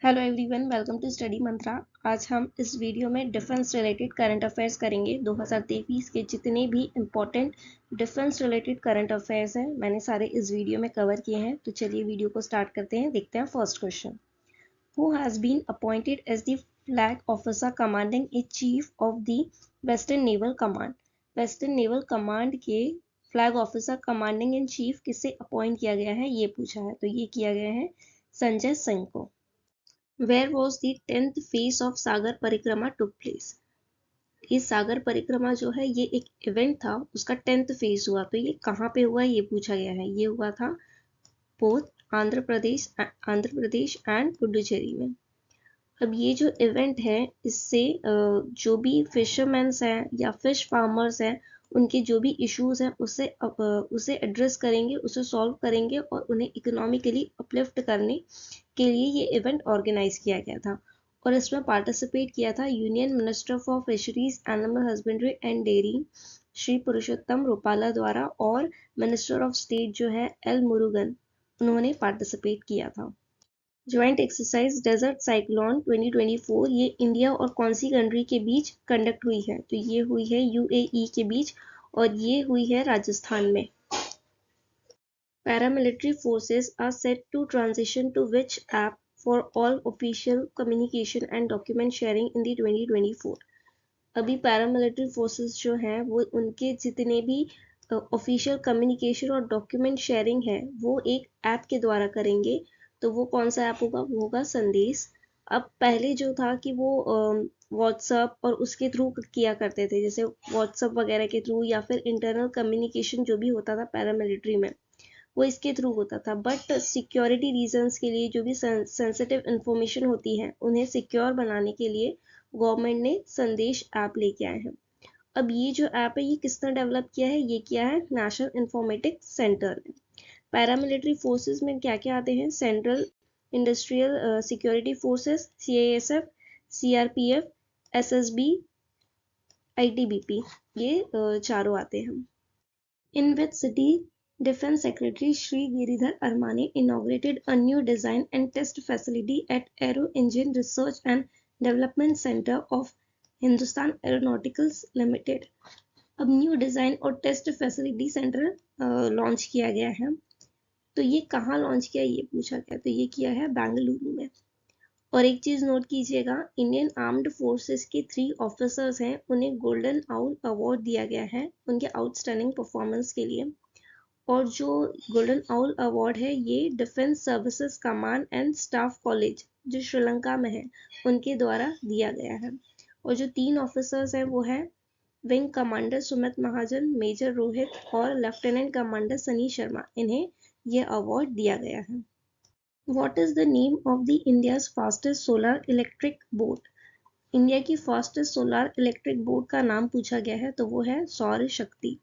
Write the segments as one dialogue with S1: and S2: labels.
S1: Hello everyone, welcome to Study Mantra. आज हम इस वीडियो में डिफेंस रिलेटेड करंट अफेयर्स करेंगे। 2023 के जितने भी important defence related current affairs हैं मैंने सारे इस वीडियो में कवर किए हैं। तो चलिए वीडियो को स्टार्ट करते हैं। देखते हैं first question. Who has been appointed as the flag officer commanding a chief of the Western Naval Command. Western Naval Command के flag officer commanding in chief किसे अपॉइंट किया गया है, ये पूछा है। तो ये किया गया है संजय सिंह को। Where was the 10th phase of सागर परिक्रमा took place? ये सागर परिक्रमा जो है ये एक इवेंट था, उसका 10th फेज हुआ। तो ये कहाँ पे हुआ ये पूछा गया है। ये हुआ था बोथ आंध्र प्रदेश एंड पुडुचेरी में। अब ये जो इवेंट है इससे जो भी फिशरमैन्स हैं या फिश फार्मर्स हैं उनके जो भी इश्यूज हैं उसे एड्रेस करेंगे, उसे सॉल्व करेंगे और उन्हें इकोनॉमिकली अपलिफ्ट करने के लिए ये इवेंट ऑर्गेनाइज किया गया था। और इसमें पार्टिसिपेट किया था union minister for fisheries, animal husbandry and dairy Shri Purushottam Rupala द्वारा, और मिनिस्टर ऑफ स्टेट जो है एल मुरुगन, उन्होंने पार्टिसिपेट किया था। ज्वाइंट एक्सरसाइज डेजर्ट साइक्लोन 2024 ये इंडिया और कौन सी कंट्री के बीच कंडक्ट हुई है? तो ये हुई है यूएई के बीच और ये हुई है राजस्थान में। Paramilitary forces are set to transition to which app for all official communication and document sharing in the 2024? अभी पैरामिलिट्री फोर्सेस जो हैं वो उनके जितने भी ऑफिशियल कम्युनिकेशन और डॉक्यूमेंट शेयरिंग है वो एक ऐप के द्वारा करेंगे। तो वो कौन सा ऐप होगा? वो होगा संदेश। अब पहले जो था कि वो व्हाट्सअप और उसके थ्रू किया करते थे, जैसे व्हाट्सअप वगैरह के थ्रू या फिर इंटरनल कम्युनिकेशन जो भी होता था पैरामिलिट्री में वो इसके थ्रू होता था। बट सिक्योरिटी रीजंस के लिए जो भी सेंसिटिव इंफॉर्मेशन होती है उन्हें सिक्योर बनाने के लिए गवर्नमेंट ने संदेश ऐप लेके आए हैं। अब ये जो ऐप है ये किसने डेवलप किया है? ये किया है नेशनल इंफॉर्मेटिक्स सेंटर ने। पैरामिलिट्री फोर्सेस में क्या क्या आते हैं? Central industrial security forces, CISF, CRPF, SSB, ITBP, ये चारों आते हैं। In which city Defense Secretary Shri Giridhar Armane inaugurated a new design and test facility at Aero Engine Research and Development Center of Hindustan Aeronautics Limited. अब new design और test facility centre launch किया गया है। तो ये कहाँ launch किया ये पूछा गया। तो ये किया है बेंगलुरु में। और एक चीज़ नोट कीजिएगा, इंडियन आर्म्ड फोर्सेस के 3 ऑफिसर्स हैं, उन्हें गोल्डन आउल अवार्ड दिया गया है उनके आउटस्टैंडिंग परफॉर्मेंस के लिए। और जो गोल्डन आउल अवार्ड है ये defence services command and staff college जो श्रीलंका में है उनके द्वारा दिया गया है। और जो 3 ऑफिसर्स हैं वो है विंग कमांडर सुमित महाजन, मेजर रोहित और लेफ्टिनेंट कमांडर सनी शर्मा। इन्हें ये अवार्ड दिया गया है। What is the name of the India's fastest solar electric boat? India की फास्टेस्ट सोलर इलेक्ट्रिक बोट का नाम पूछा गया है, तो वो है सौर शक्ति।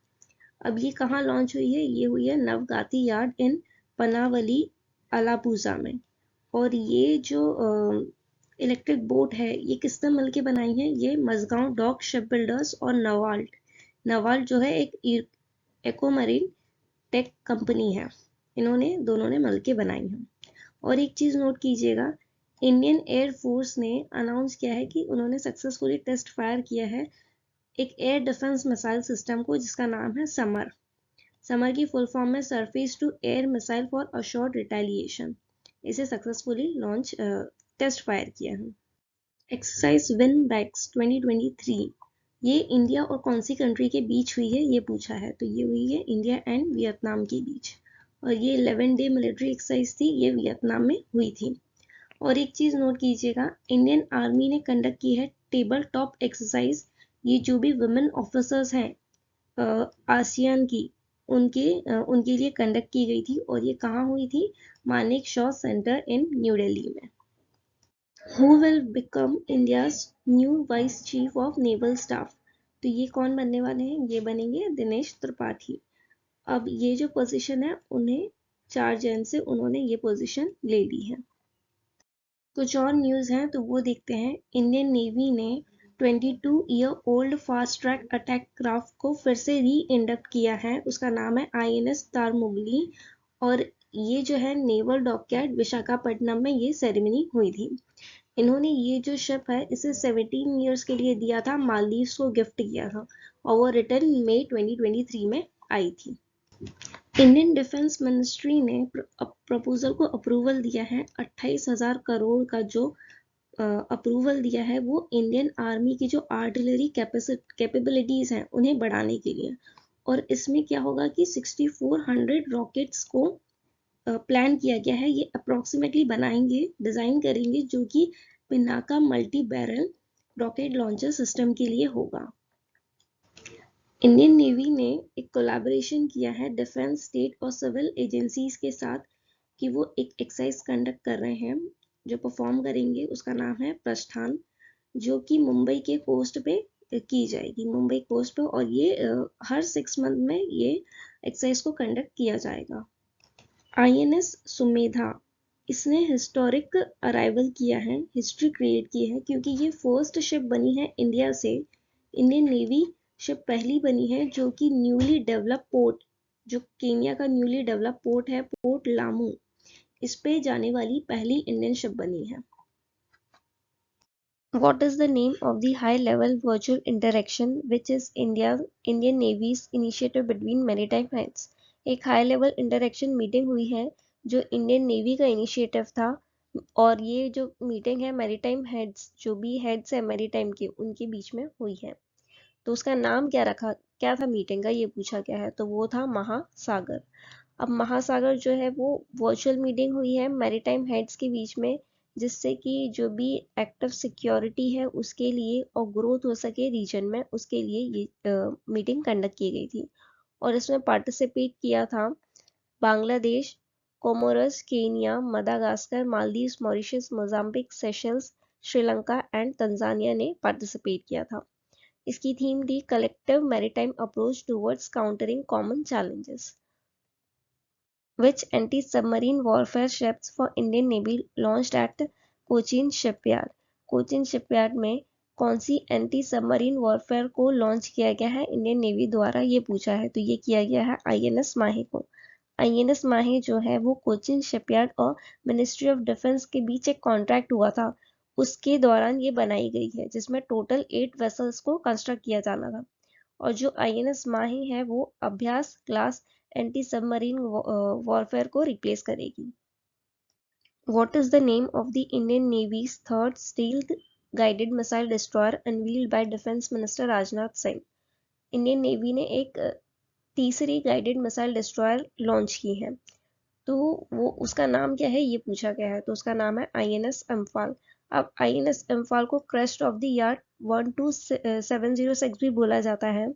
S1: अब ये कहाँ लॉन्च हुई है? ये हुई है नवगाती यार्ड इन पनावली, अलापुजा में। और ये जो इलेक्ट्रिक बोट है ये किसने मिलके बनाई है? ये मजगांव डॉक शिप बिल्डर्स और नवाल्ट जो है एक एक्वामरीन टेक कंपनी है, इन्होंने दोनों ने मिलके बनाई है। और एक चीज़ नोट कीजिएगा, इंडियन एयर फोर्स ने अनाउंस किया है कि उन्होंने सक्सेसफुली टेस्ट फायर किया है एक एयर डिफेंस मिसाइल सिस्टम को जिसका नाम है समर की फुल फॉर्म में surface to air missile for assured retaliation. इसे सक्सेसफुली लॉन्च टेस्ट फायर किया है। एक्सरसाइज विन बैक्स 2023 ये इंडिया और कौन सी कंट्री के बीच हुई है ये पूछा है। तो ये हुई है इंडिया एंड वियतनाम के बीच। और ये 11 डे मिलिट्री एक्सरसाइज थी, ये वियतनाम में हुई थी। और एक चीज़ नोट कीजिएगा, इंडियन आर्मी ने कंडक्ट की है टेबल टॉप एक्सरसाइज। ये जो भी वुमेन ऑफिसर्स हैं आसियान की उनके लिए कंडक्ट की गई थी। और ये कहाँ हुई थी? मानेक शॉ सेंटर इन न्यू दिल्ली में। Who will become India's new vice chief of naval staff? तो ये कौन बनने वाले हैं? ये बनेंगे दिनेश त्रिपाठी। अब ये जो पोजीशन है उन्हें 4 जन से उन्होंने ये पोजीशन ले ली है। कुछ और न्यूज़ हैं तो वो देखते हैं। इंडियन नेवी ने 22 year old fast track attack craft को फिर से री इंडक्ट किया है। उसका नाम है INS तारमुगली और ये जो है नेवल डॉकयार्ड विशाखापट्टनम में ये सेरेमनी हुई थी। इन्होंने ये जो शिप है इसे 17 ईयर्स के लिए दिया था, मालदीव्स को गिफ्ट किया था और वो रिटर्न मई 2023 में आई थी। इंडियन डिफेंस मिनिस्ट्री ने प्रपोजल को अप्रूवल दिया है। 28,000 करोड़ का जो अप्रूवल दिया है वो इंडियन आर्मी की जो आर्टिलरी कैपेबिलिटीज हैं उन्हें बढ़ाने के लिए। और इसमें क्या होगा कि 6400 रॉकेट्स को प्लान किया गया है। ये अप्रोक्सीमेटली बनाएंगे, डिजाइन करेंगे, जो कि Pinaka multi barrel rocket launcher system के लिए होगा। इंडियन नेवी ने एक कोलैबोरेशन किया है डिफेंस, स्टेट और सिविल एजेंसीज के साथ कि वो एक एक्सरसाइज कंडक्ट कर रहे हैं जो परफॉर्म करेंगे। उसका नाम है प्रस्थान, जो कि मुंबई के कोस्ट पे की जाएगी, मुंबई कोस्ट पे। और ये हर 6 मंथ में ये एक्सरसाइज को कंडक्ट किया जाएगा। INS सुमेधा, इसने हिस्टोरिक अराइवल किया है, हिस्ट्री क्रिएट की है, क्योंकि ये फर्स्ट शिप बनी है इंडिया से। इंडियन नेवी शिप पहली बनी है जो कि न्यूली डेवलप पोर्ट, जो केन्या का न्यूली डेवलप पोर्ट है, पोर्ट लामू, इस पे जाने वाली पहली इंडियन शिप बनी है। What is the name of the high-level virtual interaction which is Indian Navy's initiative between maritime heads? एक हाई लेवल इंटरेक्शन मीटिंग हुई है जो इंडियन नेवी का इनिशिएटिव था, और ये जो मीटिंग है मैरीटाइम हेड्स, जो भी हेड्स है मैरीटाइम के, उनके बीच में हुई है। तो उसका नाम क्या था मीटिंग का, ये पूछा गया है। तो वो था महासागर। अब महासागर जो है वो वर्चुअल मीटिंग हुई है मैरीटाइम हेड्स के बीच में, जिससे कि जो भी एक्टिव सिक्योरिटी है उसके लिए और ग्रोथ हो सके रीजन में, उसके लिए ये मीटिंग कंडक्ट की गई थी। और इसमें पार्टिसिपेट किया था Bangladesh, Comoros, Kenya, Madagascar, Maldives, Mauritius, Mozambique, Seychelles, Sri Lanka and Tanzania ने पार्टिसिपेट किया था। इसकी थीम थी collective maritime approach towards countering common challenges. Which anti-submarine warfare ships for Indian Navy launched at Cochin shipyard? Cochin shipyard में कौन सी एंटी सबमरीन वॉरफेयर को launch किया गया है इंडियन नेवी द्वारा, ये पूछा है। तो ये किया गया है INS माहे को। INS माहे जो है वो कोचीन शिपयार्ड और मिनिस्ट्री ऑफ डिफेंस के बीच एक कॉन्ट्रैक्ट हुआ था, उसके दौरान ये बनाई गई है, जिसमें टोटल 8 वेसल्स को कंस्ट्रक्ट किया जाना था। और जो INS माही है वो अभ्यास क्लास एंटी सबमरीन वॉरफेयर को रिप्लेस करेगी। What is the name of the Indian Navy's third stealth guided missile destroyer unveiled by Defense Minister Rajnath Singh? Indian navy ने एक तीसरी गाइडेड मिसाइल डिस्ट्रॉयर लॉन्च की है, तो वो उसका नाम क्या है ये पूछा गया है। तो उसका नाम है INS अम्फाल। अब INS अम्फाल को क्रेस्ट ऑफ द यार्ड 12706 भी बोला जाता है,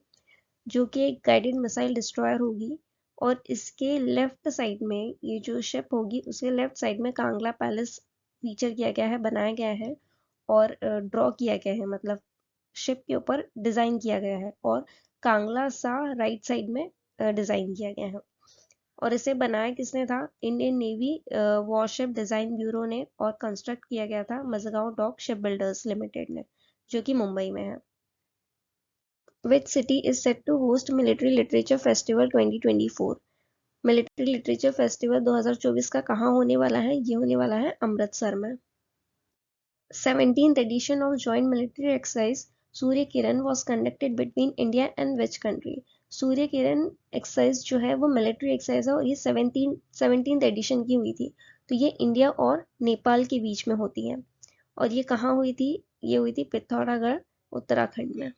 S1: जो कि एक गाइडेड मिसाइल डिस्ट्रॉयर होगी। और इसके लेफ्ट साइड में, ये जो शिप होगी उसके लेफ्ट साइड में कांगला पैलेस फीचर किया गया है, बनाया गया है और ड्रॉ किया गया है, मतलब शिप के ऊपर डिजाइन किया गया है। और कांगला सा राइट साइड में डिजाइन किया गया है। और इसे बनाया किसने था? Indian navy warship design bureau ने, और कंस्ट्रक्ट किया गया था Mazagon dock ship builders limited ने, जो कि मुंबई में है। Which city is set to host Military Literature Festival 2024? Military literature festival 2024 का कहाँ होने वाला है? ये होने वाला है अमृतसर में। 17th edition of Joint Military Exercise Surya Kiran was conducted between India and which country? Surya Kiran exercise जो है वो मिलिट्री एक्सरसाइज है और ये 17th एडिशन की हुई थी। तो ये इंडिया और नेपाल के बीच में होती है। और ये कहाँ हुई थी? ये हुई थी पिथौरागढ़, उत्तराखंड में।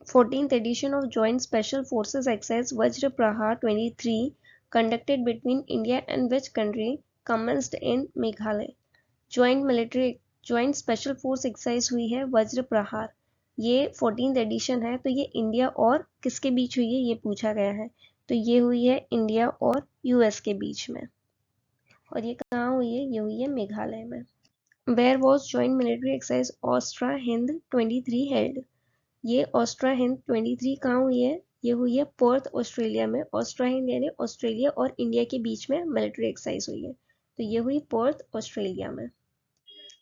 S1: 14th edition of Joint Special Forces Exercise Vajra Prahar 23 conducted between India and which country commenced in Meghalaya? Joint Special Force Exercise हुई है वज्र प्रहार, ये 14th एडिशन है। तो ये इंडिया और किसके बीच हुई है ये पूछा गया है। तो ये हुई है इंडिया और US के बीच में। और ये कहाँ हुई है? ये हुई है मेघालय में। Where was Joint Military Exercise Ostra Hind 23 held? ये ऑस्ट्रा हिंद 23 कहाँ हुई है? ये हुई है पर्थ, ऑस्ट्रेलिया में। ऑस्ट्रा हिंद यानी ऑस्ट्रेलिया और इंडिया के बीच में मिलिट्री एक्सरसाइज हुई है, तो ये हुई पर्थ, ऑस्ट्रेलिया में।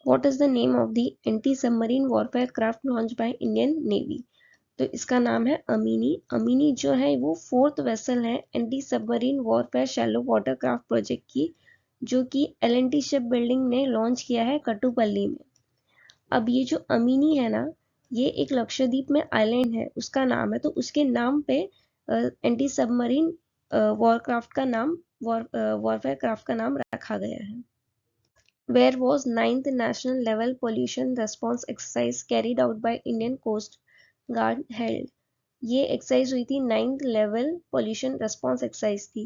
S1: What is the name of the anti-submarine warfare craft launched by Indian Navy? तो इसका नाम है अमीनी। अमीनी जो है वो 4th वेसल है anti submarine warfare shallow water craft project की, जो कि एल&टी शिप बिल्डिंग ने लॉन्च किया है कटुपल्ली में। अब ये जो अमीनी है ना, ये एक लक्षद्वीप में आइलैंड है, उसका नाम है, तो उसके नाम पे एंटी सबमरीन वॉरक्राफ्ट का नाम वॉरफेयर क्राफ्ट का नाम रखा गया है। Where was 9th National Level Pollution Response Exercise carried out by Indian Coast Guard held? ये एक्सरसाइज हुई थी 9th level pollution response exercise थी,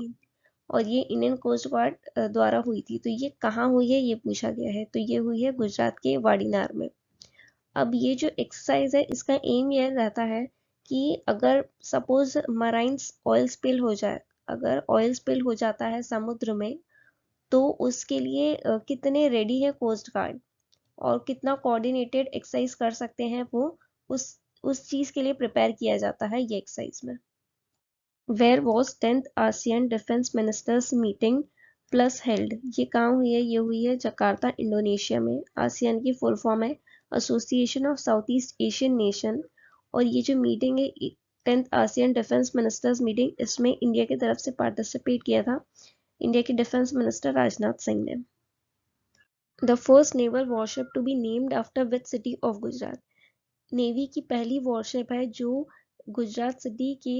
S1: और ये इंडियन कोस्ट गार्ड द्वारा हुई थी। तो ये कहाँ हुई है ये पूछा गया है, तो ये हुई है गुजरात के वाडीनार में। अब ये जो एक्सरसाइज है इसका एम ये रहता है कि अगर सपोज मराइन्स ऑयल स्पिल हो जाए, अगर ऑयल स्पिल हो जाता है समुद्र में, तो उसके लिए कितने रेडी है कोस्ट गार्ड और कितना कोऑर्डिनेटेड एक्सरसाइज कर सकते हैं, वो उस चीज के लिए प्रिपेयर किया जाता है ये एक्सरसाइज में। Where was 10th ASEAN defence ministers meeting plus held? ये कहाँ हुई है? ये हुई है जकार्ता इंडोनेशिया में। आसियान की फुल फॉर्म है association of south east Asian nation, और ये जो मीटिंग है 10th ASEAN defence ministers meeting, इसमें इंडिया की तरफ से पार्टिसिपेट किया था इंडिया के डिफेंस मिनिस्टर राजनाथ सिंह ने। The first naval warship to be named after which city of Gujarat? Navy की पहली वॉरशिप है जो गुजरात की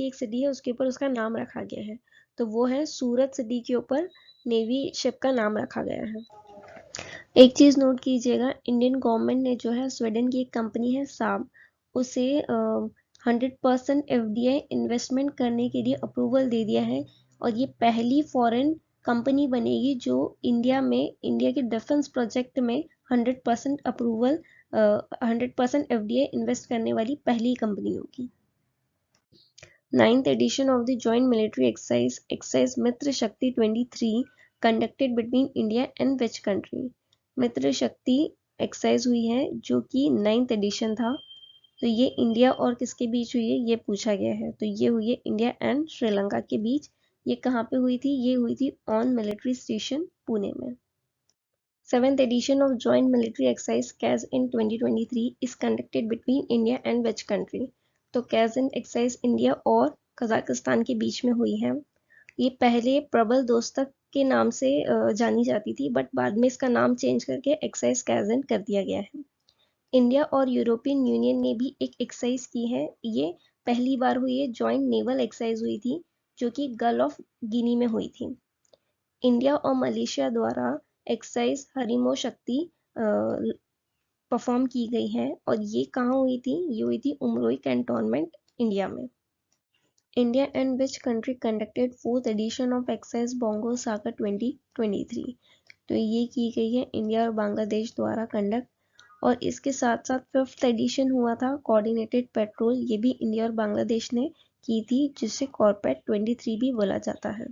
S1: एक सिटी है उसके ऊपर उसका नाम रखा गया है, तो वो है सूरत सिटी के ऊपर नेवी शिप का नाम रखा गया है। एक चीज नोट कीजिएगा, इंडियन गवर्नमेंट ने जो है स्वीडन की एक कंपनी है साब, उसे 100% एफडीआई इन्वेस्टमेंट करने के लिए अप्रूवल दे दिया है, और ये पहली फॉरेन कंपनी बनेगी जो इंडिया के डिफेंस प्रोजेक्ट में 100% अप्रूवल 100% एफडीआई इन्वेस्ट करने वाली पहली कंपनी होगी। 9th edition of the joint military exercise मित्र शक्ति 23 conducted between India and which country? मित्र शक्ति एक्सरसाइज हुई है जो कि 9th एडिशन था, तो ये इंडिया और किसके बीच हुई है ये पूछा गया है, तो ये हुई है इंडिया एंड श्रीलंका के बीच। ये कहाँ पे हुई थी? ये हुई थी ऑन मिलिट्री स्टेशन पुणे में। 7th edition of joint military exercise CAS in 2023 is conducted between India and which country? तो CAS in exercise इंडिया और कजाकिस्तान के बीच में हुई है। ये पहले प्रबल दोस्तक के नाम से जानी जाती थी, बट बाद में इसका नाम चेंज करके एक्सरसाइज कैजन कर दिया गया है। इंडिया और यूरोपियन यूनियन ने भी एक एक्सरसाइज की है, ये पहली बार हुई है, जॉइंट नेवल एक्सरसाइज हुई थी जो कि गल्फ ऑफ गिनी में हुई थी। इंडिया और मलेशिया द्वारा एक्सरसाइज हरिमो शक्ति परफॉर्म की गई है, और ये कहाँ हुई थी? ये हुई थी उमरोई कैंटोनमेंट इंडिया में। India and which country conducted 4th edition of exercise Bongosagar 2023? तो ये की गई है इंडिया और बांग्लादेश द्वारा कंडक्ट, और इसके साथ साथ 5th एडिशन हुआ था कोऑर्डिनेटेड पेट्रोल, ये भी इंडिया और बांग्लादेश ने की थी, जिसे कॉर्पेट 23 भी बोला जाता है।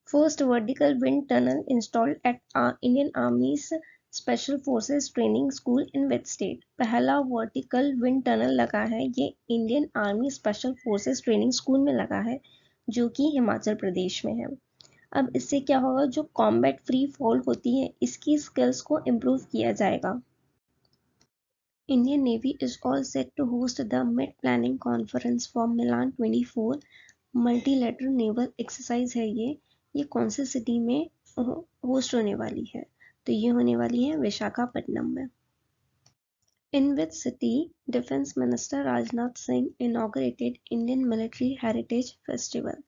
S1: First vertical wind tunnel installed at Indian आर्मीज special forces training school in which state? पहला वर्टिकल विंड टनल लगा है ये Indian army special forces training school में लगा है, जो कि हिमाचल प्रदेश में है। अब इससे क्या होगा, जो कॉम्बैट फ्री फॉल होती है इसकी स्किल्स को इम्प्रूव किया जाएगा। Indian Navy is all set to host the Mid-Planning Conference for Milan 24 multilateral naval exercise है। ये कौन सी सिटी में होस्ट होने वाली है? तो ये होने वाली है विशाखापट्टनम में। In which city defence minister Rajnath Singh inaugurated Indian military heritage festival?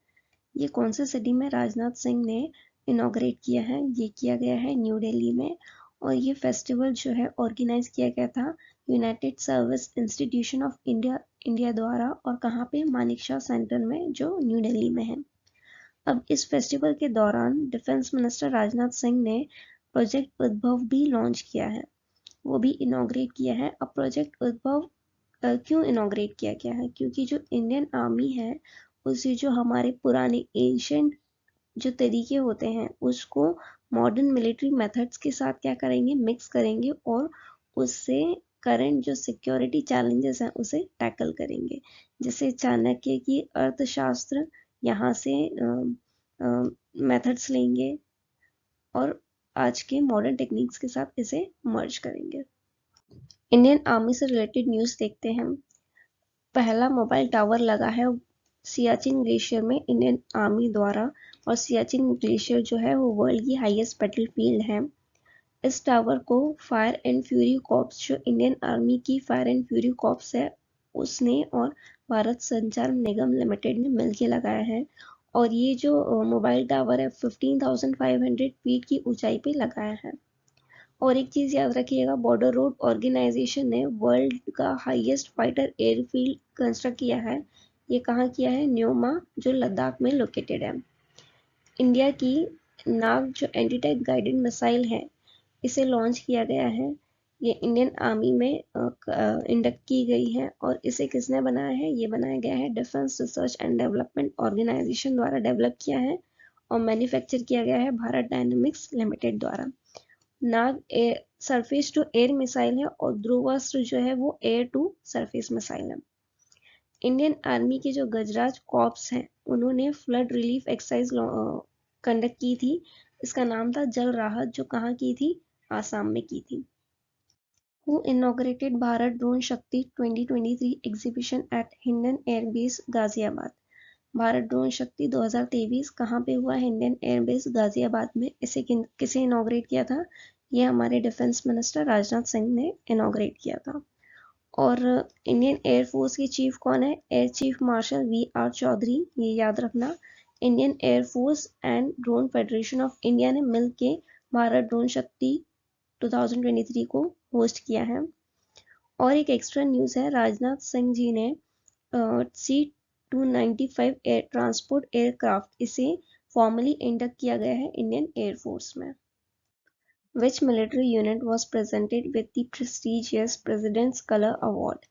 S1: ये कौन सी सिटी में राजनाथ सिंह ने इनॉग्रेट किया है? ये किया गया है न्यू दिल्ली में, और ये फेस्टिवल जो है ऑर्गेनाइज किया गया था United service institution of India द्वारा, और कहाँ पे? मानेकशॉ सेंटर में जो न्यू दिल्ली में है। अब इस फेस्टिवल के दौरान डिफेंस मिनिस्टर राजनाथ सिंह ने प्रोजेक्ट उद्भव भी लॉन्च किया है, वो भी इनॉग्रेट किया है। अब प्रोजेक्ट उद्भव क्यों इनॉग्रेट किया गया है? क्योंकि जो इंडियन आर्मी है उसे जो हमारे पुराने एंशंट जो तरीके होते हैं उसको मॉडर्न मिलिट्री मेथड्स के साथ क्या करेंगे? मिक्स करेंगे, और उससे करंट जो सिक्योरिटी चैलेंजेस हैं उसे टैकल करेंगे। जैसे चाणक्य की अर्थशास्त्र, यहाँ से मेथड्स लेंगे और आज के मॉडर्न टेक्निक्स के साथ इसे मर्ज करेंगे। इंडियन आर्मी से रिलेटेड न्यूज़ देखते हैं। पहला मोबाइल टावर लगा है सियाचिन ग्लेशियर में इंडियन आर्मी द्वारा, और सियाचिन ग्लेशियर जो है वो वर्ल्ड की हाईएस्ट बैटलफील्ड है। इस टावर को फायर एंड फ्यूरी कॉर्प्स, जो इंडियन आर्मी की फायर एंड फ्यूरी कॉर्प्स है, उसने और भारत संचार निगम लिमिटेड ने मिलकर लगाया है। और ये जो मोबाइल टावर है 15,500 फीट की ऊंचाई पे लगाया है। और एक चीज याद रखिएगा, बॉर्डर रोड ऑर्गेनाइजेशन ने वर्ल्ड का हाईएस्ट फाइटर एयरफील्ड कंस्ट्रक्ट किया है। ये कहाँ किया है? न्योमा, जो लद्दाख में लोकेटेड है। इंडिया की नाग, जो एंटी टैंक गाइडेड मिसाइल है, इसे लॉन्च किया गया है। ये इंडियन आर्मी में इंडक्ट की गई है। और इसे किसने बनाया है? ये बनाया गया है defence research and development organisation द्वारा डेवलप किया है, और मैन्युफैक्चर किया गया है भारत डायनेमिक्स लिमिटेड द्वारा। नाग सरफेस टू एयर मिसाइल है, और ध्रुवास्त्र जो है वो एयर टू सरफेस मिसाइल है। इंडियन आर्मी के जो गजराज कॉर्प्स हैं, उन्होंने फ्लड रिलीफ एक्सरसाइज कंडक्ट की थी। इसका नाम था जल राहत, जो कहाँ की थी? आसाम में की थी। Who inaugurated Bharat drone Shakti 2023 exhibition at Hindon airbase Ghaziabad? Bharat drone Shakti 2023 कहाँ पे हुआ? हिंडन एयरबेस गाजियाबाद में। इसे किसे इनॉग्रेट किया था? ये हमारे डिफेंस मिनिस्टर राजनाथ सिंह ने इनॉग्रेट किया था। और इंडियन एयरफोर्स के चीफ कौन है? Air chief marshal V R. Chaudhari. ये याद रखना। Indian air force and drone federation of India ने मिलकर भारत ड्रोन शक्ति 2023 को होस्ट किया है। और एक एक्स्ट्रा न्यूज़ है, राजनाथ सिंह जी ने C-295 एयर ट्रांसपोर्ट एयरक्राफ्ट, इसे फॉर्मली इंडक्ट किया गया है इंडियन एयरफोर्स में। Which military unit was presented with the prestigious President's Color Award?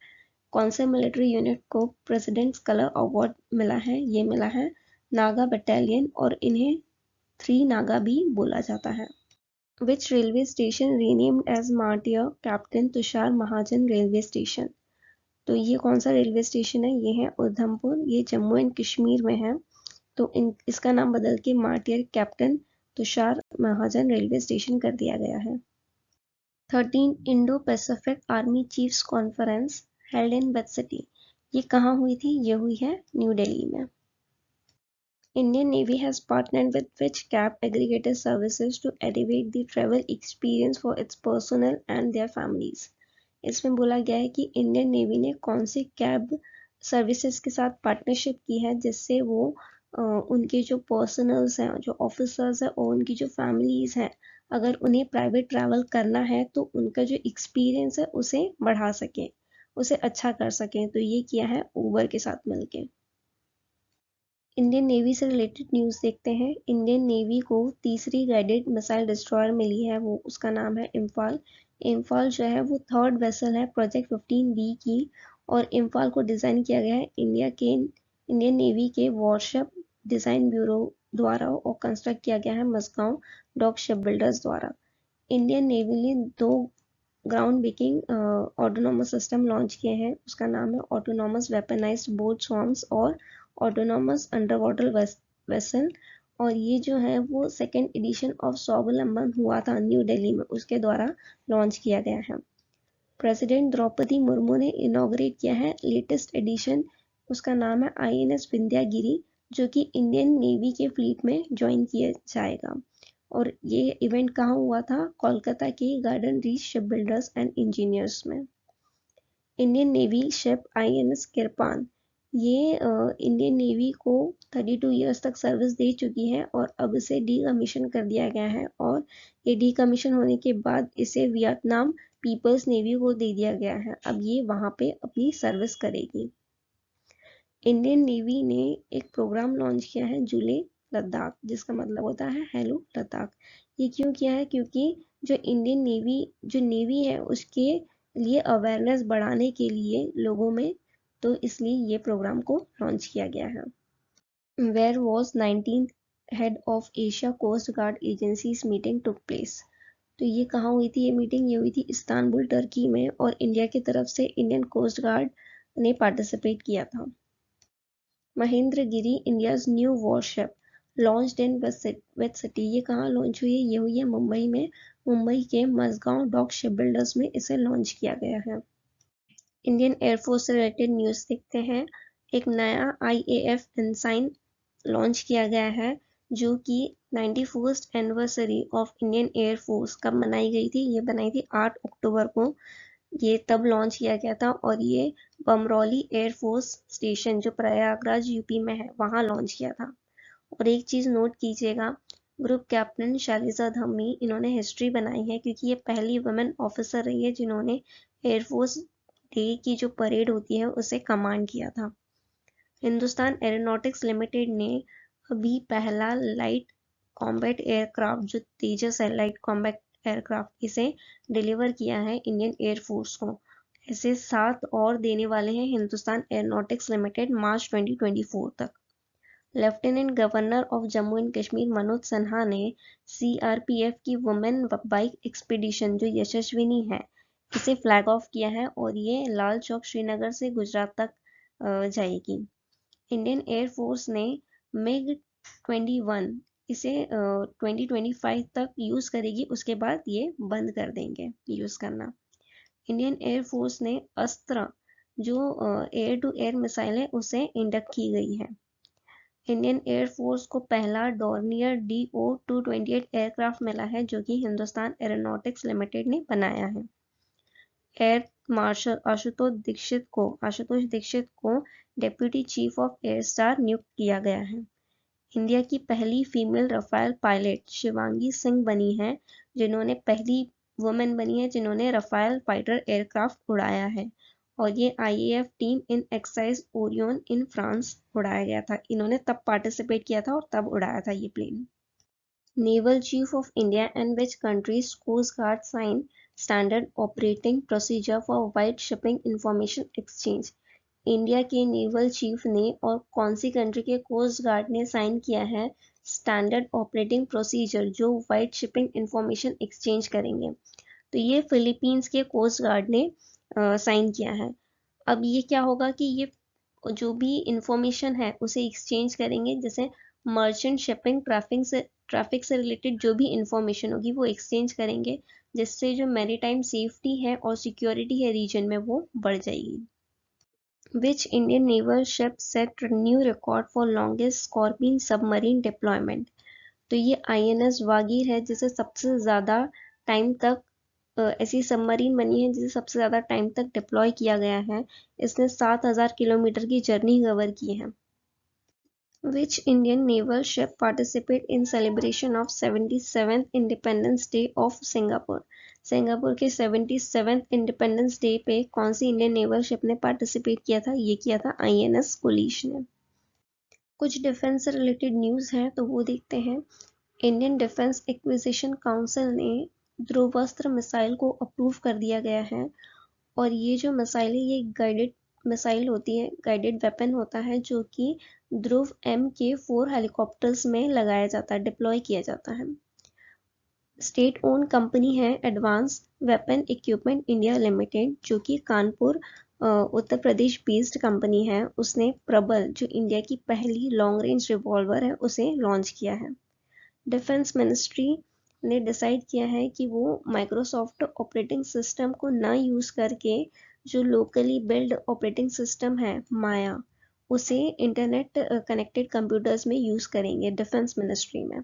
S1: कौन से मिलिट्री यूनिट को प्रेसिडेंट्स कलर अवार्ड मिला है? ये मिला है नागा बटालियन, और इन्हें 3 नागा भी बोला जाता है। Which railway station renamed as Martyr Captain Tushar Mahajan railway station? तो ये कौन सा रेलवे स्टेशन है? ये है उधमपुर, ये जम्मू एंड कश्मीर में है। तो इसका नाम बदल के martyr captain Tushar Mahajan railway station कर दिया गया है। 13 Indo Pacific army chiefs conference held in which city? ये कहाँ हुई थी? ये हुई है न्यू दिल्ली में। Indian Navy has partnered with which cab aggregator services to elevate the travel experience for its personnel and their families? इसमें बोला गया है कि इंडियन नेवी ने कौन से कैब सर्विसेज के साथ पार्टनरशिप की है, जिससे वो उनके जो पर्सनल्स हैं, जो ऑफिसर्स हैं, और उनकी जो फैमिलीज हैं, अगर उन्हें प्राइवेट ट्रैवल करना है तो उनका जो एक्सपीरियंस है उसे बढ़ा सकें, उसे अच्छा कर सकें। तो ये किया है ऊबर के साथ मिलके। इंडियन नेवी से रिलेटेड न्यूज़ देखते हैं। इंडियन नेवी को तीसरी गाइडेड मिसाइल डिस्ट्रॉयर मिली है, वो उसका नाम है इम्फाल। इम्फाल जो है वो थर्ड वेसल है प्रोजेक्ट 15B की, और इम्फाल को डिज़ाइन किया गया है इंडियन नेवी के वॉरशिप डिज़ाइन ब्यूरो द्वारा, और कंस्ट्रक्ट किया गया है मस्गांव डॉक शिप बिल्डर्स द्वारा। इंडियन नेवी ने 2 ground breaking autonomous system launch किए हैं। उसका नाम है ऑटोनोमस वेपनाइज्ड बोट स्वॉर्म्स और ऑटोनोमस अंडर वाटर वेसल। और ये जो है वो सेकेंड एडिशन ऑफ स्वावलंबन हुआ था न्यू दिल्ली में, उसके द्वारा लॉन्च किया गया है। प्रेसिडेंट द्रौपदी मुर्मू ने इनॉग्रेट किया है लेटेस्ट एडिशन, उसका नाम है INS विंध्यागिरी, जो कि इंडियन नेवी के फ्लीट में ज्वाइन किया जाएगा। और ये इवेंट कहाँ हुआ था? कोलकाता के Garden Reach ship builders and engineers में। Indian Navy ship INS Kirpan, ये इंडियन नेवी को 32 ईयर्स तक सर्विस दे चुकी है, और अब इसे डीकमीशन कर दिया गया है। और ये डीकमीशन होने के बाद इसे वियतनाम पीपल्स नेवी को दे दिया गया है। अब ये वहाँ पे अपनी सर्विस करेगी। इंडियन नेवी ने एक प्रोग्राम लॉन्च किया है जूले लद्दाख, जिसका मतलब होता है हेलो लद्दाख। ये क्यों किया है? क्योंकि जो इंडियन नेवी जो नेवी है उसके लिए अवेयरनेस बढ़ाने के लिए लोगों में, तो इसलिए ये प्रोग्राम को लॉन्च किया गया है। Where was 19th head of Asia coast guard agencies meeting took place? तो ये कहाँ हुई थी? ये मीटिंग ये हुई थी इस्तांबुल टर्की में, और इंडिया की तरफ से इंडियन कोस्ट गार्ड ने पार्टिसिपेट किया था। Mahendragiri India's new worship launched in which city? ये कहाँ लॉन्च हुई है? ये हुई है मुंबई में। मुंबई के मसगांव डॉक शिप बिल्डर्स में इसे लॉन्च किया गया है। इंडियन एयरफोर्स से रिलेटेड न्यूज़ देखते हैं। एक नया IAF एनसाइन लॉन्च किया गया है जो कि 91st anniversary of Indian air force कब मनाई गई थी, ये बनाई थी 8 अक्टूबर को। ये तब लॉन्च किया गया था और ये बमरौली एयरफोर्स स्टेशन जो प्रयागराज यूपी में है वहाँ लॉन्च किया था। और एक चीज़ नोट कीजिएगा, ग्रुप कैप्टन शालिजा धमी इन्होंने हिस्ट्री बनाई है क्योंकि ये पहली वुमेन ऑफिसर रही है जिन्होंने एयरफोर्स डे की जो परेड होती है उसे कमांड किया था। हिंदुस्तान एरोनॉटिक्स लिमिटेड ने अभी पहला लाइट कॉम्बैट एयरक्राफ्ट जो तेजस है, लाइट कॉम्बैट एयरक्राफ्ट, इसे डिलीवर किया है इंडियन एयरफोर्स को। ऐसे 7 और देने वाले हैं हिंदुस्तान एरोनॉटिक्स लिमिटेड मार्च 2024 तक। Lieutenant governor of Jammu and Kashmir Manoj Sinha ने CRPF की वुमेन बाइक एक्सपीडिशन जो यशस्विनी है इसे फ्लैग ऑफ किया है और ये लाल चौक श्रीनगर से गुजरात तक जाएगी। इंडियन एयरफोर्स ने MiG-21 इसे 2025 तक यूज़ करेगी, उसके बाद ये बंद कर देंगे यूज़ करना। इंडियन एयरफोर्स ने अस्त्र जो एयर टू एयर मिसाइल है उसे इंडक्ट की गई है। इंडियन एयरफोर्स को पहला डॉर्नियर DO-228 एयरक्राफ्ट मिला है जो कि हिंदुस्तान एरोनॉटिक्स लिमिटेड ने बनाया है। एयर मार्शल आशुतोष दीक्षित को deputy chief of air staff नियुक्त किया गया है। इंडिया की पहली female Rafale pilot Shivangi Singh बनी है, जिन्होंने पहली वुमेन बनी है जिन्होंने रफाल फाइटर एयरक्राफ्ट उड़ाया है और ये IAF team in exercise Orion in France उड़ाया गया था। इन्होंने तब पार्टिसिपेट किया था और तब उड़ाया था ये plane. Naval chief of India and which countries coast guard sign standard operating procedure for wide shipping information exchange. India के नेवल चीफ ने और कौन सी कंट्री के कोस्ट गार्ड ने साइन किया है स्टैंडर्ड ऑपरेटिंग प्रोसीजर जो वाइड शिपिंग इंफॉर्मेशन एक्सचेंज करेंगे? तो ये फिलीपींस के कोस्ट गार्ड ने साइन किया है। अब ये क्या होगा कि ये जो भी इंफॉर्मेशन है उसे एक्सचेंज करेंगे, जैसे मर्चेंट शिपिंग ट्रैफिक से रिलेटेड जो भी इंफॉर्मेशन होगी वो एक्सचेंज करेंगे, जिससे जो मैरीटाइम सेफ्टी है और सिक्योरिटी है रीजन में वो बढ़ जाएगी। Which Indian naval ship set new record for longest Scorpion submarine deployment? तो ये INS वागीर है जिसे सबसे ज़्यादा टाइम तक ऐसी सबमरीन बनी है जिसे सबसे ज़्यादा टाइम तक डिप्लॉय किया गया है। इसने 7000 किलोमीटर की जर्नी कवर की है। Which Indian naval ship participate in celebration of 77th Independence Day of Singapore? Singapore के 77th इंडिपेंडेंस डे पे कौन सी इंडियन नेवल शिप ने पार्टिसिपेट किया था? ये किया था INS कुलिश ने। कुछ डिफेंस से रिलेटेड न्यूज़ हैं तो वो देखते हैं। इंडियन डिफेंस एक्विजिशन काउंसिल ने ध्रुवास्त्र मिसाइल को अप्रूव कर दिया गया है और ये जो मिसाइल है ये गाइडेड मिसाइल होती है, गाइडेड वेपन होता है जो कि ध्रुव MK4 हेलीकॉप्टर्स में लगाया जाता है, डिप्लॉय किया जाता है। स्टेट ओन कंपनी है advance weapon equipment India limited जो कि कानपुर उत्तर प्रदेश बेस्ड कंपनी है। उसने प्रबल जो इंडिया की पहली लॉन्ग रेंज रिवॉल्वर है उसे लॉन्च किया है। डिफेंस मिनिस्ट्री ने डिसाइड किया है कि वो माइक्रोसॉफ्ट ऑपरेटिंग सिस्टम को ना यूज़ करके जो लोकली बिल्ड ऑपरेटिंग सिस्टम है माया उसे इंटरनेट कनेक्टेड कंप्यूटर्स में यूज़ करेंगे डिफेंस मिनिस्ट्री में।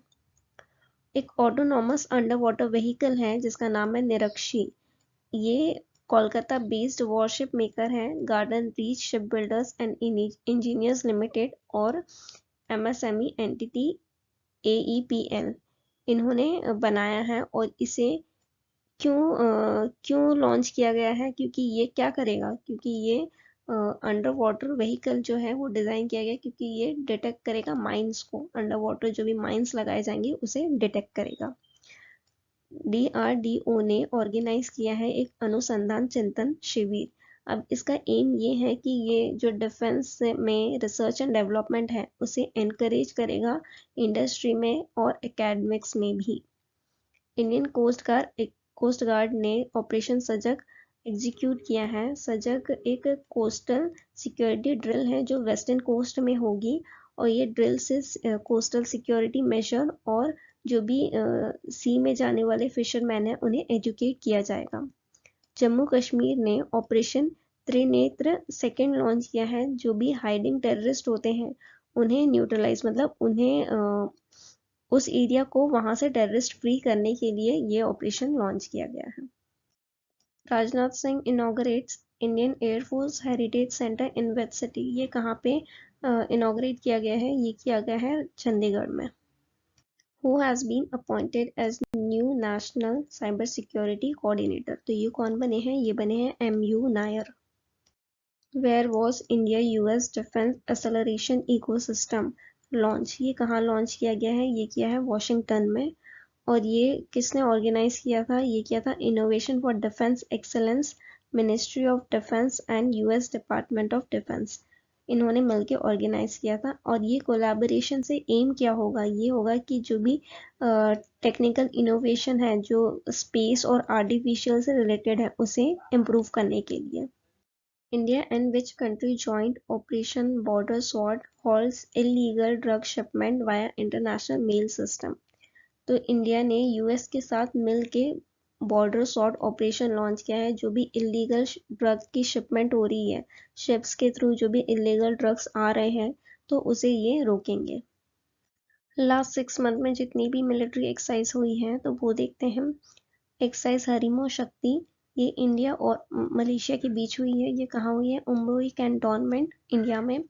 S1: एक ऑटोनॉमस अंडर वाटर व्हीकल है जिसका नाम है निरक्षी। ये कोलकाता बेस्ड वॉरशिप मेकर है garden Reach ship builders and engineers limited और MSME एंटिटी AEPL इन्होंने बनाया है। और इसे क्यों लॉन्च किया गया है? क्योंकि ये क्या करेगा, क्योंकि ये अंडर वाटर व्हीकल जो है वो डिज़ाइन किया गया क्योंकि ये डिटेक्ट करेगा माइंस को, अंडर वाटर जो भी माइंस लगाए जाएंगे उसे डिटेक्ट करेगा। DRDO ने ऑर्गेनाइज किया है एक अनुसंधान चिंतन शिविर। अब इसका एम ये है कि ये जो डिफेंस में रिसर्च एंड डेवलपमेंट है उसे एनकरेज करेगा इंडस्ट्री में और एकेडमिक्स में भी। इंडियन कोस्ट गार्ड ने ऑपरेशन सजग एग्जीक्यूट किया है। सजग एक कोस्टल सिक्योरिटी ड्रिल है जो वेस्टर्न कोस्ट में होगी और ये ड्रिल से कोस्टल सिक्योरिटी मेजर और जो भी सी में जाने वाले फिशरमैन हैं उन्हें एजुकेट किया जाएगा। जम्मू कश्मीर ने ऑपरेशन त्रिनेत्र सेकेंड लॉन्च किया है। जो भी हाइडिंग टेररिस्ट होते हैं उन्हें न्यूट्रलाइज मतलब उन्हें उस एरिया को वहां से टेररिस्ट फ्री करने के लिए ये ऑपरेशन लॉन्च किया गया है। Rajnath Singh inaugurates Indian air force heritage centre in which city? ये कहाँ पे इनॉग्रेट किया गया है? ये किया गया है चंडीगढ़ में। Who has been appointed as new national cyber security coordinator? तो ये कौन बने हैं? ये बने हैं MU Nair. Where was India US Defense Acceleration Ecosystem launch? ये कहाँ लॉन्च किया गया है? ये किया है वॉशिंगटन में। और ये किसने ऑर्गेनाइज किया था? ये किया था innovation for defence excellence, ministry of defence and US department of defence. इन्होंने मिलकर ऑर्गेनाइज किया था। और ये कोलैबोरेशन से एम क्या होगा? ये होगा कि जो भी टेक्निकल इनोवेशन है जो स्पेस और आर्टिफिशियल से रिलेटेड है उसे इम्प्रूव करने के लिए। India and which country joined Operation Border Sword halts illegal drug shipment via international mail system? तो इंडिया ने यूएस के साथ मिल के बॉर्डर स्वॉर्ड ऑपरेशन लॉन्च किया है। जो भी इलीगल ड्रग की शिपमेंट हो रही है, शिप्स के थ्रू जो भी इलीगल ड्रग्स आ रहे हैं तो उसे ये रोकेंगे। लास्ट 6 मंथ में जितनी भी मिलिट्री एक्सरसाइज हुई है तो वो देखते हैं। एक्सरसाइज हरिमो शक्ति, ये इंडिया और मलेशिया के बीच हुई है। ये कहाँ हुई है? उम्रोई कैंटोनमेंट, इंडिया में।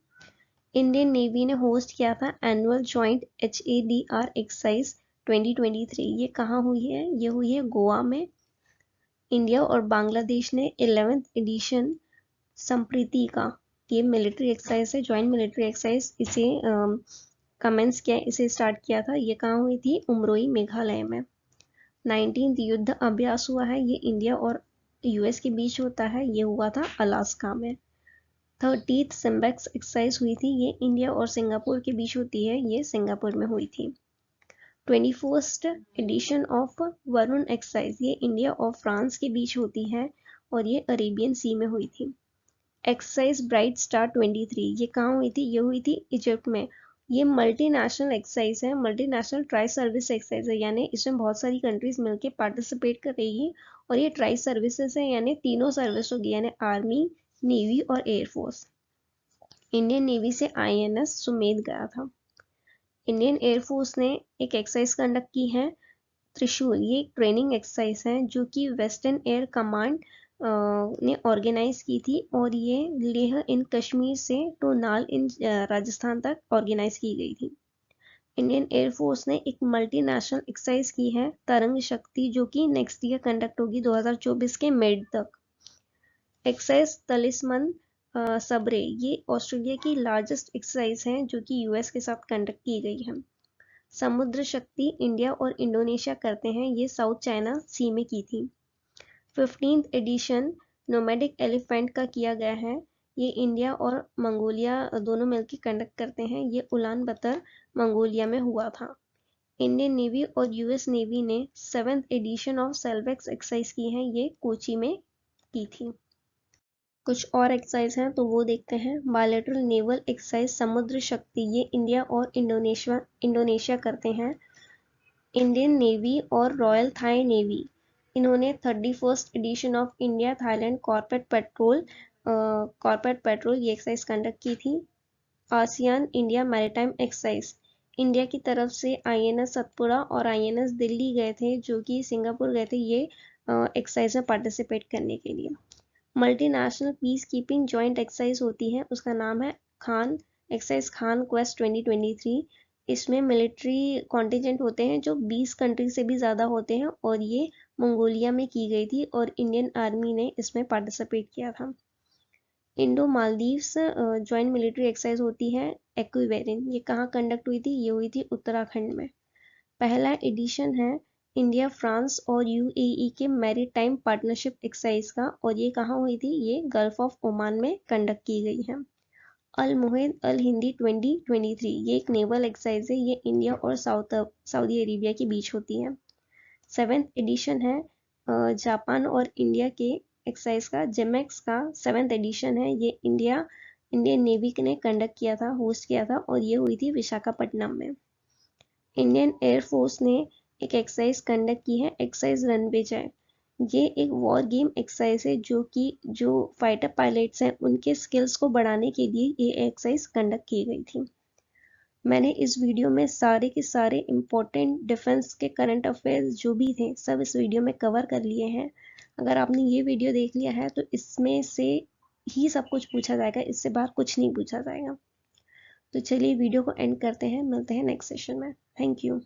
S1: इंडियन नेवी ने होस्ट किया था एनुअल जॉइंट HADR एक्सरसाइज 2023। ये कहाँ हुई है? ये हुई है गोवा में। इंडिया और बांग्लादेश ने 11th एडिशन संप्रीति का, ये मिलिट्री एक्सरसाइज है, जॉइंट मिलिट्री एक्सरसाइज, इसे कमेंस किया, इसे स्टार्ट किया था। ये कहाँ हुई थी? उमरोई, मेघालय में। 19th युद्ध अभ्यास हुआ है, ये इंडिया और US के बीच होता है। ये हुआ था अलास्का में। 30th सिम्बेक्स एक्सरसाइज हुई थी, ये इंडिया और सिंगापुर के बीच होती है। ये सिंगापुर में हुई थी। 21st edition of Varun exercise, ये इंडिया और फ्रांस के बीच होती है और ये अरेबियन सी में हुई थी। एक्सरसाइज ब्राइट स्टार 23, ये कहाँ हुई थी? ये हुई थी इजिप्ट में। ये मल्टीनेशनल एक्सरसाइज है, मल्टीनेशनल ट्राई सर्विस एक्सरसाइज है, यानी इसमें बहुत सारी कंट्रीज मिलकर पार्टिसिपेट कर रही और ये ट्राई सर्विसेज है, यानी तीनों सर्विस होगी, यानी आर्मी, नेवी और एयरफोर्स। इंडियन नेवी से INS सुमेध गया था। इंडियन एयरफोर्स ने एक एक्सरसाइज कंडक्ट की है त्रिशूल, ये एक ट्रेनिंग एक्सरसाइज है जो कि वेस्टर्न एयर कमांड ने ऑर्गेनाइज की थी और ये लेह इन कश्मीर से टोनाल इन राजस्थान तक ऑर्गेनाइज की गई थी। इंडियन एयरफोर्स ने एक मल्टीनेशनल एक्सरसाइज की है तरंग शक्ति, जो कि नेक्स्ट ईयर कंडक्ट होगी 2024 के मिड तक। एक्सरसाइज तलिस्मन सबरे, ये ऑस्ट्रेलिया की लार्जेस्ट एक्सरसाइज है जो कि US के साथ कंडक्ट की गई है। समुद्र शक्ति इंडिया और इंडोनेशिया करते हैं, ये साउथ चाइना सी में की थी। 15th एडिशन नोमैडिक एलिफेंट का किया गया है, ये इंडिया और मंगोलिया दोनों मिलकर कंडक्ट करते हैं। ये उलान बतर मंगोलिया में हुआ था। इंडियन नेवी और US नेवी ने 7th एडिशन ऑफ सेल्वेक्स एक्सरसाइज की है, ये कोची में की थी। कुछ और एक्सरसाइज हैं तो वो देखते हैं। बायलैटरल नेवल एक्सरसाइज समुद्र शक्ति, ये इंडिया और इंडोनेशिया करते हैं। इंडियन नेवी और रॉयल थाई नेवी, इन्होंने 31st edition of India Thailand corporate patrol ये एक्सरसाइज कंडक्ट की थी। ASEAN India maritime exercise, India की तरफ से INS सतपुड़ा और INS दिल्ली गए थे, जो कि सिंगापुर गए थे ये एक्सरसाइज में पार्टिसिपेट करने के लिए। Multinational peace keeping joint exercise होती है, उसका नाम है खान एक्सरसाइज, खान क्वेस्ट 2023। इसमें मिलिट्री कॉन्टिजेंट होते हैं जो 20 कंट्री से भी ज़्यादा होते हैं और ये मंगोलिया में की गई थी और इंडियन आर्मी ने इसमें पार्टिसिपेट किया था। Indo Maldives joint military exercise होती है एक्विवेरिन, ये कहाँ कंडक्ट हुई थी? ये हुई थी उत्तराखंड में। पहला एडिशन है इंडिया फ्रांस और UAE के मैरीटाइम पार्टनरशिप एक्सरसाइज का और ये कहाँ हुई थी? ये गल्फ ऑफ ओमान में कंडक्ट की गई है। अल मुहिद अल हिंदी 2023, ये एक नेवल एक्सरसाइज है, ये इंडिया और सऊदी अरेबिया के बीच होती है। 7th एडिशन है जापान और इंडिया के एक्सरसाइज का, जिमेक्स का 7th एडिशन है, ये इंडियन नेवी ने कंडक्ट किया था, होस्ट किया था और ये हुई थी विशाखापट्टनम में। इंडियन एयरफोर्स ने एक एक्सरसाइज कंडक्ट की है एक्सरसाइज रणविजय, ये एक वॉर गेम एक्सरसाइज है जो फाइटर पायलट्स हैं उनके स्किल्स को बढ़ाने के लिए ये एक्सरसाइज कंडक्ट की गई थी। मैंने इस वीडियो में सारे के सारे इम्पोर्टेंट डिफेंस के करंट अफेयर्स जो भी थे सब इस वीडियो में कवर कर लिए हैं। अगर आपने ये वीडियो देख लिया है तो इसमें से ही सब कुछ पूछा जाएगा, इससे बाहर कुछ नहीं पूछा जाएगा। तो चलिए वीडियो को एंड करते हैं, मिलते हैं नेक्स्ट सेशन में। Thank you.